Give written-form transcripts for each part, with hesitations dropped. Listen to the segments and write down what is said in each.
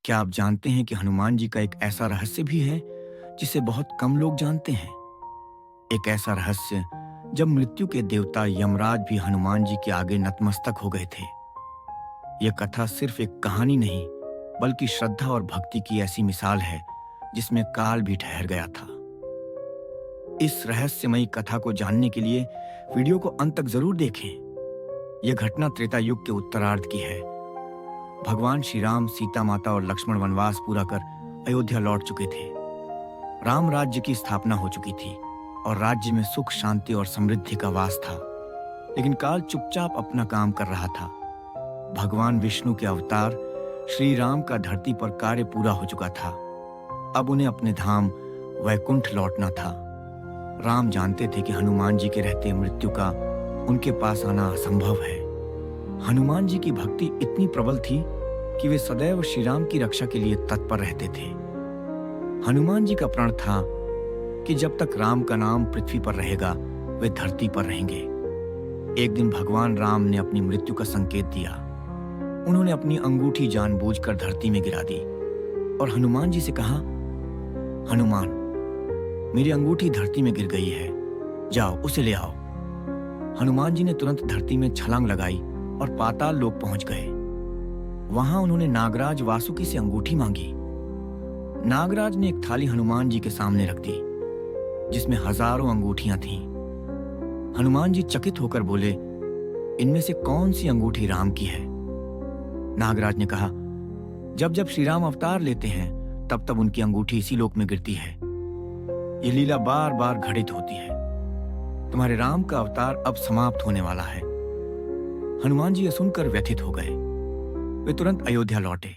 क्या आप जानते हैं कि हनुमान जी का एक ऐसा रहस्य भी है जिसे बहुत कम लोग जानते हैं? एक ऐसा रहस्य जब मृत्यु के देवता यमराज भी हनुमान जी के आगे नतमस्तक हो गए थे। यह कथा सिर्फ एक कहानी नहीं, बल्कि श्रद्धा और भक्ति की ऐसी मिसाल है जिसमें काल भी ठहर गया था। इस रहस्यमयी कथा को जानने के लिए वीडियो को अंत तक जरूर देखें। यह घटना त्रेता युग के उत्तरार्ध की है। भगवान श्री राम, सीता माता और लक्ष्मण वनवास पूरा कर अयोध्या लौट चुके थे। राम राज्य की स्थापना हो चुकी थी और राज्य में सुख, शांति और समृद्धि का वास था। लेकिन काल चुपचाप अपना काम कर रहा था। भगवान विष्णु के अवतार श्री राम का धरती पर कार्य पूरा हो चुका था। अब उन्हें अपने धाम वैकुंठ लौटना था। राम जानते थे कि हनुमान जी के रहते मृत्यु का उनके पास आना असंभव है। हनुमान जी की भक्ति इतनी प्रबल थी कि वे सदैव श्री राम की रक्षा के लिए तत्पर रहते थे। हनुमान जी का प्रण था कि जब तक राम का नाम पृथ्वी पर रहेगा, वे धरती पर रहेंगे। एक दिन भगवान राम ने अपनी मृत्यु का संकेत दिया। उन्होंने अपनी अंगूठी जानबूझकर धरती में गिरा दी और हनुमान जी से कहा, हनुमान, मेरी अंगूठी धरती में गिर गई है, जाओ उसे ले आओ। हनुमान जी ने तुरंत धरती में छलांग लगाई और पाताल लोक पहुंच गए। वहां उन्होंने नागराज वासुकी से अंगूठी मांगी। नागराज ने एक थाली हनुमान जी के सामने रख दी जिसमें हजारों अंगूठियां थीं। हनुमान जी चकित होकर बोले, इनमें से कौन सी अंगूठी राम की है? नागराज ने कहा, जब जब श्री राम अवतार लेते हैं तब तब उनकी अंगूठी इसी लोक में गिरती है। ये लीला बार बार घटित होती है। तुम्हारे राम का अवतार अब समाप्त होने वाला है। हनुमान जी यह सुनकर व्यथित हो गए। वे तुरंत अयोध्या लौटे।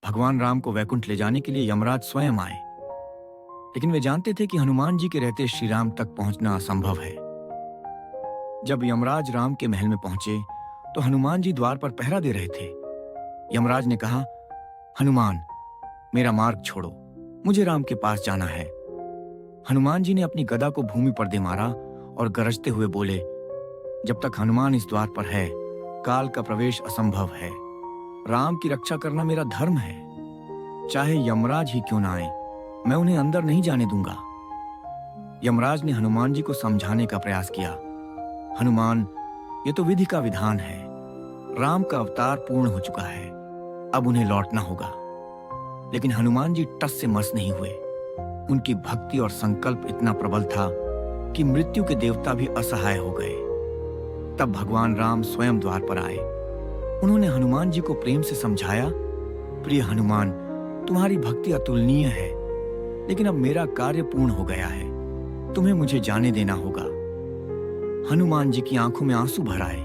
भगवान राम को वैकुंठ ले जाने के लिए यमराज स्वयं आए। लेकिन वे जानते थे कि हनुमान जी के रहते श्री राम तक पहुंचना असंभव है। जब यमराज राम के महल में पहुंचे तो हनुमान जी द्वार पर पहरा दे रहे थे। यमराज ने कहा, हनुमान, मेरा मार्ग छोड़ो, मुझे राम के पास जाना है। हनुमान जी ने अपनी गदा को भूमि पर दे मारा और गरजते हुए बोले, जब तक हनुमान इस द्वार पर है, काल का प्रवेश असंभव है। राम की रक्षा करना मेरा धर्म है। चाहे यमराज ही क्यों ना आए, मैं उन्हें अंदर नहीं जाने दूंगा। यमराज ने हनुमान जी को समझाने का प्रयास किया। हनुमान, ये तो विधि का विधान है। राम का अवतार पूर्ण हो चुका है, अब उन्हें लौटना होगा। लेकिन हनुमान जी टस से मस नहीं हुए। उनकी भक्ति और संकल्प इतना प्रबल था कि मृत्यु के देवता भी असहाय हो गए। तब भगवान राम स्वयं द्वार पर आए। उन्होंने हनुमान जी को प्रेम से समझाया, प्रिय हनुमान, तुम्हारी भक्ति अतुलनीय है, लेकिन अब मेरा कार्य पूर्ण हो गया है। तुम्हें मुझे जाने देना होगा। हनुमान जी की आंखों में आंसू भर आए।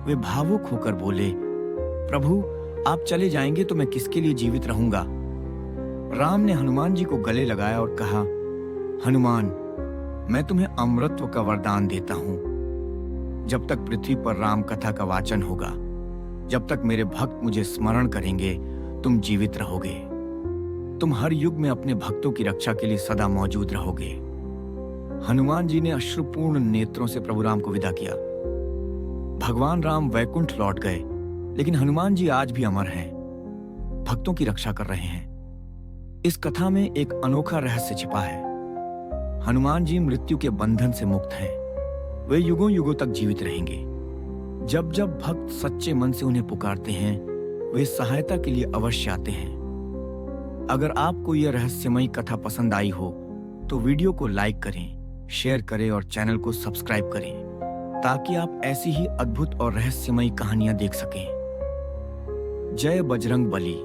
वे भावुक होकर बोले, प्रभु, आप चले जाएंगे तो मैं किसके लिए जीवित रहूंगा? राम ने हनुमान जी को गले लगाया और कहा, हनुमान, मैं तुम्हें अमृतत्व का वरदान देता हूं। जब तक पृथ्वी पर राम कथा का वाचन होगा, जब तक मेरे भक्त मुझे स्मरण करेंगे, तुम जीवित रहोगे। तुम हर युग में अपने भक्तों की रक्षा के लिए सदा मौजूद रहोगे। हनुमान जी ने अश्रुपूर्ण नेत्रों से प्रभु राम को विदा किया। भगवान राम वैकुंठ लौट गए, लेकिन हनुमान जी आज भी अमर हैं, भक्तों की रक्षा कर रहे हैं। इस कथा में एक अनोखा रहस्य छिपा है। हनुमान जी मृत्यु के बंधन से मुक्त हैं। वे युगों युगों तक जीवित रहेंगे। जब जब भक्त सच्चे मन से उन्हें पुकारते हैं, वे सहायता के लिए अवश्य आते हैं। अगर आपको यह रहस्यमयी कथा पसंद आई हो तो वीडियो को लाइक करें, शेयर करें और चैनल को सब्सक्राइब करें ताकि आप ऐसी ही अद्भुत और रहस्यमयी कहानियां देख सकें। जय बजरंग बली।